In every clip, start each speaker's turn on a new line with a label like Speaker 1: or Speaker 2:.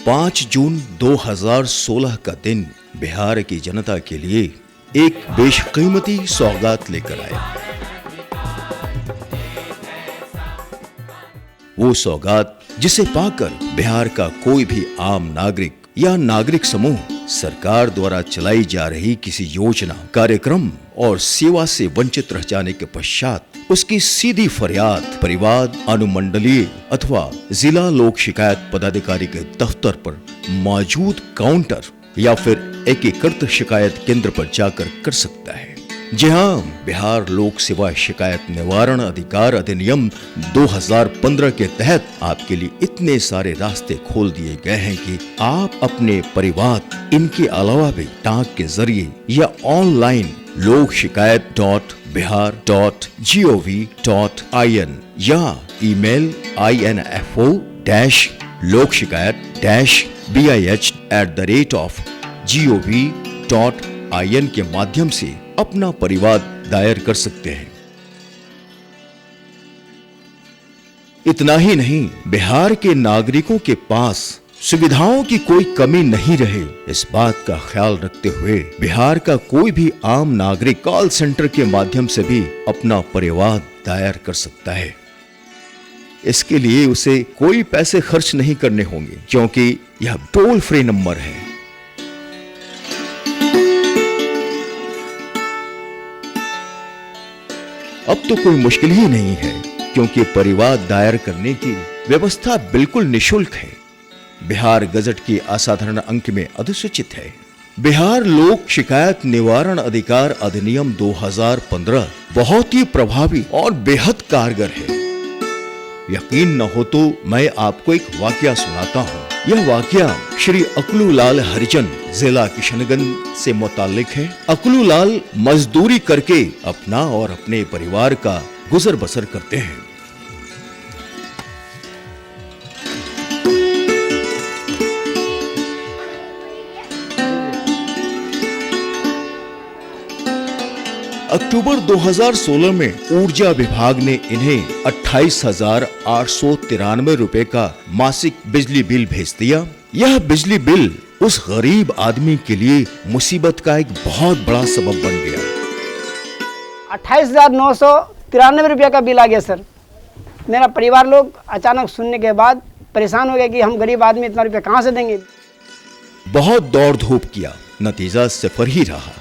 Speaker 1: 5 जून 2016 का दिन बिहार की जनता के लिए एक बेशकीमती सौगात लेकर आया। वो सौगात जिसे पाकर बिहार का कोई भी आम नागरिक या नागरिक समूह सरकार द्वारा चलाई जा रही किसी योजना, कार्यक्रम और सेवा से वंचित रह जाने के पश्चात उसकी सीधी फरियाद परिवाद, अनुमंडलीय अथवा जिला लोक शिकायत पदाधिकारी के दफ्तर पर मौजूद काउंटर या फिर एकीकृत शिकायत केंद्र पर जाकर कर सकता है। जी हाँ, बिहार लोक सेवा शिकायत निवारण अधिकार अधिनियम 2015 के तहत आपके लिए इतने सारे रास्ते खोल दिए गए हैं कि आप अपने परिवार, इनके अलावा भी डाक के जरिए या ऑनलाइन लोक शिकायत.bihar.gov.in या ईमेल info-lokshikayat-bih@gov.in के माध्यम से अपना परिवाद दायर कर सकते हैं। इतना ही नहीं, बिहार के नागरिकों के पास सुविधाओं की कोई कमी नहीं रहे, इस बात का ख्याल रखते हुए बिहार का कोई भी आम नागरिक कॉल सेंटर के माध्यम से भी अपना परिवाद दायर कर सकता है। इसके लिए उसे कोई पैसे खर्च नहीं करने होंगे, क्योंकि यह टोल फ्री नंबर है। अब तो कोई मुश्किल ही नहीं है, क्योंकि परिवाद दायर करने की व्यवस्था बिल्कुल निशुल्क है। बिहार गजट की असाधारण अंक में अधिसूचित है। बिहार लोक शिकायत निवारण अधिकार अधिनियम 2015 बहुत ही प्रभावी और बेहद कारगर है। यकीन न हो तो मैं आपको एक वाकया सुनाता हूँ। यह वाकया श्री अकलूलाल हरिजन, जिला किशनगंज से मुताल्लिक है। अकलूलाल मजदूरी करके अपना और अपने परिवार का गुजर बसर करते हैं। अक्टूबर 2016 में ऊर्जा विभाग ने इन्हें 28,893 रुपए का मासिक बिजली बिल भेज दिया। यह बिजली बिल उस गरीब आदमी के लिए मुसीबत का एक बहुत बड़ा सबब बन गया।
Speaker 2: 28,993 रुपया का बिल आ गया सर। मेरा परिवार लोग अचानक सुनने के बाद परेशान हो गए कि हम गरीब आदमी इतना रुपया कहाँ से देंगे।
Speaker 1: बहुत दौड़ धूप किया, नतीजा सिफर ही रहा।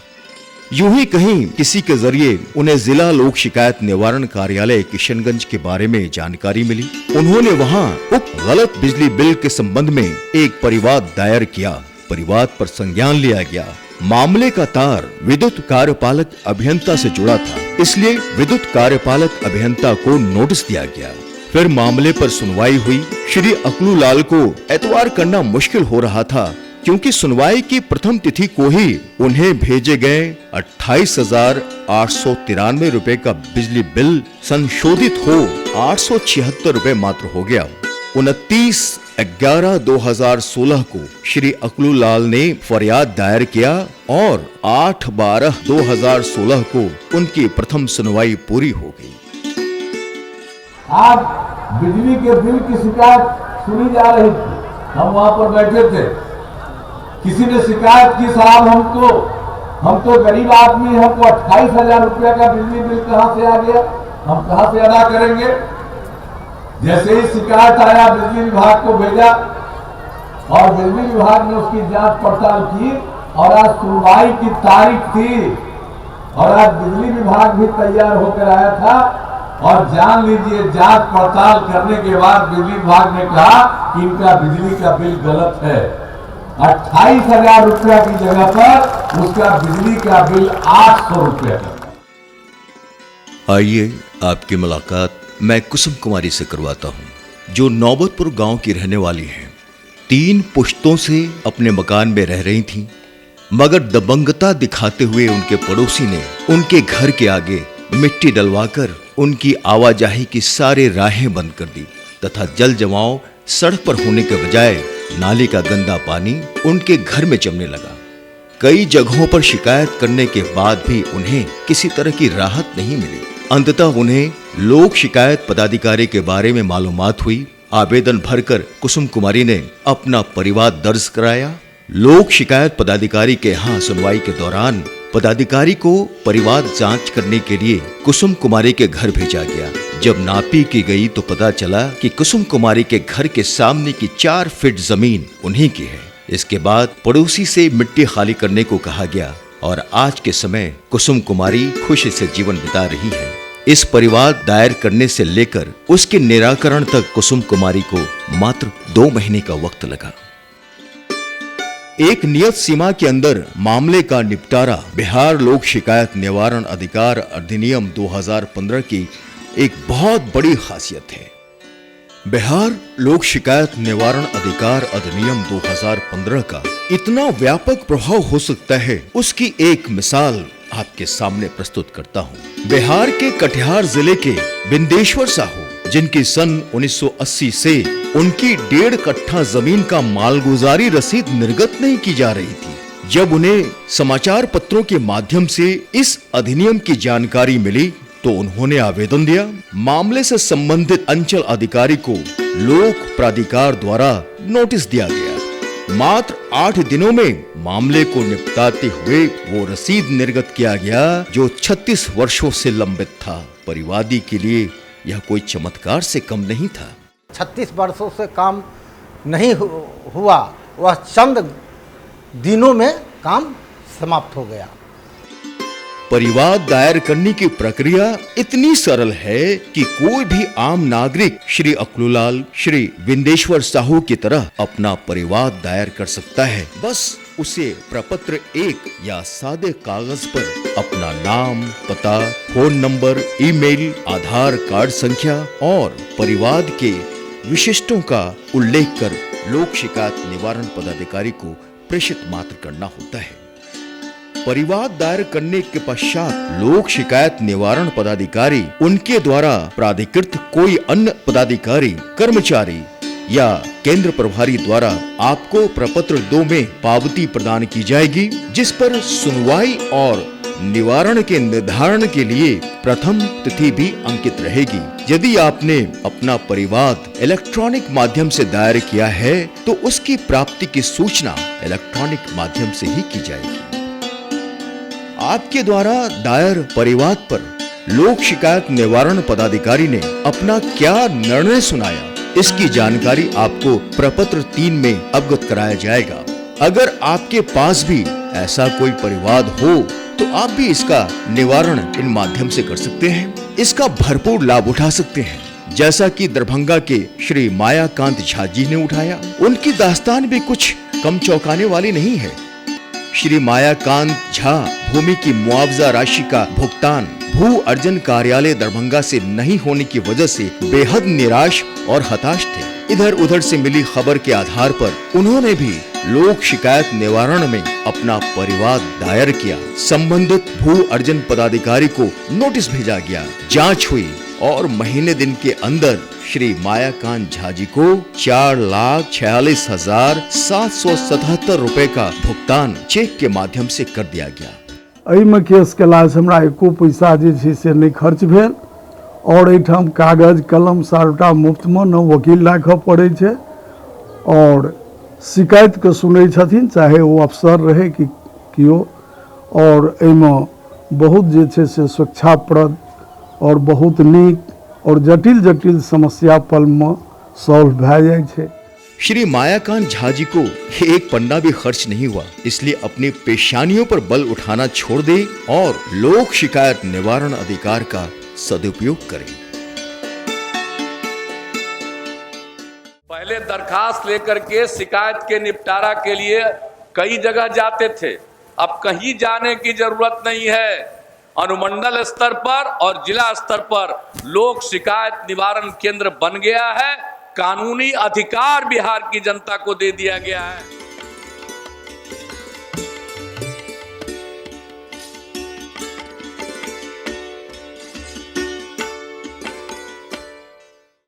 Speaker 1: यूं ही कहीं किसी के जरिए उन्हें जिला लोक शिकायत निवारण कार्यालय किशनगंज के बारे में जानकारी मिली। उन्होंने वहां उक्त गलत बिजली बिल के संबंध में एक परिवाद दायर किया। परिवाद पर संज्ञान लिया गया। मामले का तार विद्युत कार्यपालक अभियंता से जुड़ा था, इसलिए विद्युत कार्यपालक अभियंता को नोटिस दिया गया। फिर मामले पर सुनवाई हुई। श्री अकलूलाल को एतवार करना मुश्किल हो रहा था, क्योंकि सुनवाई की प्रथम तिथि को ही उन्हें भेजे गए 28,893 रुपए का बिजली बिल संशोधित हो 876 रुपए मात्र हो गया। 29/11/2016 को श्री अकलूलाल ने फरियाद दायर किया और 8/12/2016 को उनकी प्रथम सुनवाई पूरी हो गई।
Speaker 3: आज बिजली के बिल की शिकायत सुनी जा रही थी। हम वहां पर बैठे थे। किसी ने शिकायत की, साहब हम तो गरीब आदमी, हमको 28,000 रुपया का बिजली बिल कहां से आ गया, हम कहां से अदा करेंगे। जैसे ही शिकायत आया, बिजली विभाग को भेजा और बिजली विभाग ने उसकी जांच पड़ताल की और आज सुनवाई की तारीख थी और आज बिजली विभाग भी तैयार होकर आया था। और जान लीजिए, जांच पड़ताल करने के बाद बिजली विभाग ने कहा कि इनका बिजली का बिल गलत है। 28,000 रुपया की जगह पर उसका बिजली का बिल 800 रुपया का।
Speaker 1: आइए आपकी मुलाकात मैं कुसुम कुमारी से करवाता हूँ, जो नौबतपुर गांव की रहने वाली हैं। 3 पुश्तों से अपने मकान में रह रही थीं, मगर दबंगता दिखाते हुए उनके पड़ोसी ने उनके घर के आगे मिट्टी डलवाकर उनकी आवाजाही की सारी राहें बंद कर दी तथा जल जमाव सड़क पर होने के बजाय नाले का गंदा पानी उनके घर में जमने लगा। कई जगहों पर शिकायत करने के बाद भी उन्हें किसी तरह की राहत नहीं मिली। अंततः उन्हें लोक शिकायत पदाधिकारी के बारे में मालूमात हुई आवेदन भरकर कुसुम कुमारी ने अपना परिवाद दर्ज कराया। लोक शिकायत पदाधिकारी के यहाँ सुनवाई के दौरान पदाधिकारी को परिवाद जांच करने के लिए कुसुम कुमारी के घर भेजा गया। जब नापी की गई तो पता चला कि कुसुम कुमारी के घर के सामने की 4 फीट जमीन उन्हीं की है। इसके बाद पड़ोसी से मिट्टी खाली करने को कहा गया और आज के समय कुसुम कुमारी खुशी से जीवन बिता रही है। इस परिवाद दायर करने से लेकर उसके निराकरण तक कुसुम कुमारी को मात्र 2 महीने का वक्त लगा। एक नियत सीमा के अंदर मामले का निपटारा बिहार लोक शिकायत निवारण अधिकार अधिनियम 2015 की एक बहुत बड़ी खासियत है। बिहार लोक शिकायत निवारण अधिकार अधिनियम 2015 का इतना व्यापक प्रभाव हो सकता है, उसकी एक मिसाल आपके सामने प्रस्तुत करता हूँ। बिहार के कटिहार जिले के बिंदेश्वर साहू, जिनकी सन 1980 से उनकी 1.5 कट्ठा जमीन का मालगुजारी रसीद निर्गत नहीं की जा रही थी, जब उन्हें समाचार पत्रों के माध्यम से इस अधिनियम की जानकारी मिली तो उन्होंने आवेदन दिया। मामले से संबंधित अंचल अधिकारी को लोक प्राधिकार द्वारा नोटिस दिया गया। मात्र 8 दिनों में मामले को निपटाते हुए वो रसीद निर्गत किया गया जो 36 वर्षों से लंबित था। परिवादी के लिए यह कोई चमत्कार से कम नहीं था।
Speaker 4: 36 वर्षों से काम नहीं हुआ, वह चंद दिनों में काम समाप्त हो गया।
Speaker 1: परिवाद दायर करने की प्रक्रिया इतनी सरल है कि कोई भी आम नागरिक श्री अकलूलाल, श्री बिंदेश्वर साहू की तरह अपना परिवाद दायर कर सकता है। बस उसे प्रपत्र 1 या सादे कागज पर अपना नाम, पता, फोन नंबर, ईमेल, आधार कार्ड संख्या और परिवाद के विशिष्टों का उल्लेख कर लोक शिकायत निवारण पदाधिकारी को प्रेषित मात्र करना होता है। परिवाद दायर करने के पश्चात लोक शिकायत निवारण पदाधिकारी उनके द्वारा प्राधिकृत कोई अन्य पदाधिकारी, कर्मचारी या केंद्र प्रभारी द्वारा आपको प्रपत्र 2 में पावती प्रदान की जाएगी, जिस पर सुनवाई और निवारण के निर्धारण के लिए प्रथम तिथि भी अंकित रहेगी। यदि आपने अपना परिवाद इलेक्ट्रॉनिक माध्यम से दायर किया है तो उसकी प्राप्ति की सूचना इलेक्ट्रॉनिक माध्यम से ही की जाएगी। आपके द्वारा दायर परिवाद पर लोक शिकायत निवारण पदाधिकारी ने अपना क्या निर्णय सुनाया, इसकी जानकारी आपको प्रपत्र 3 में अवगत कराया जाएगा। अगर आपके पास भी ऐसा कोई परिवाद हो तो आप भी इसका निवारण इन माध्यम से कर सकते हैं, इसका भरपूर लाभ उठा सकते हैं, जैसा कि दरभंगा के श्री मायाकांत झा जी ने उठाया। उनकी दास्तान भी कुछ कम चौंकाने वाली नहीं है। श्री मायाकांत झा भूमि की मुआवजा राशि का भुगतान भू अर्जन कार्यालय दरभंगा से नहीं होने की वजह से बेहद निराश और हताश थे। इधर उधर से मिली खबर के आधार पर उन्होंने भी लोक शिकायत निवारण में अपना परिवाद दायर किया। संबंधित भू अर्जन पदाधिकारी को नोटिस भेजा गया, जांच हुई और महीने दिन के अंदर श्री मायाकांत झा जी को 4,46,777 रुपए का भुगतान चेक के माध्यम से कर दिया गया।
Speaker 5: एहिमे केस केला से हमरा एको पैसा जे छै से नहीं खर्च भेल और एठाम कागज कलम सारा मुफ्त में न वकील राखऽ पड़ै छै और शिकायत के सुनै छथिन, चाहे वो अफसर रहे कि कियो, और एहिमे बहुत जे छै से सुरक्षाप्रद और बहुत नीक और जटिल जटिल समस्या पल में सॉल्व भए जाए छे।
Speaker 1: श्री मायाकांत झा जी को एक पन्ना भी खर्च नहीं हुआ, इसलिए अपनी पेशानियों पर बल उठाना छोड़ दे और लोक शिकायत निवारण अधिकार का सदुपयोग करें।
Speaker 6: पहले दरखास्त लेकर के शिकायत के निपटारा के लिए कई जगह जाते थे, अब कहीं जाने की जरूरत नहीं है। अनुमंडल स्तर पर और जिला स्तर पर लोक शिकायत निवारण केंद्र बन गया है। कानूनी अधिकार बिहार की जनता को दे दिया गया है।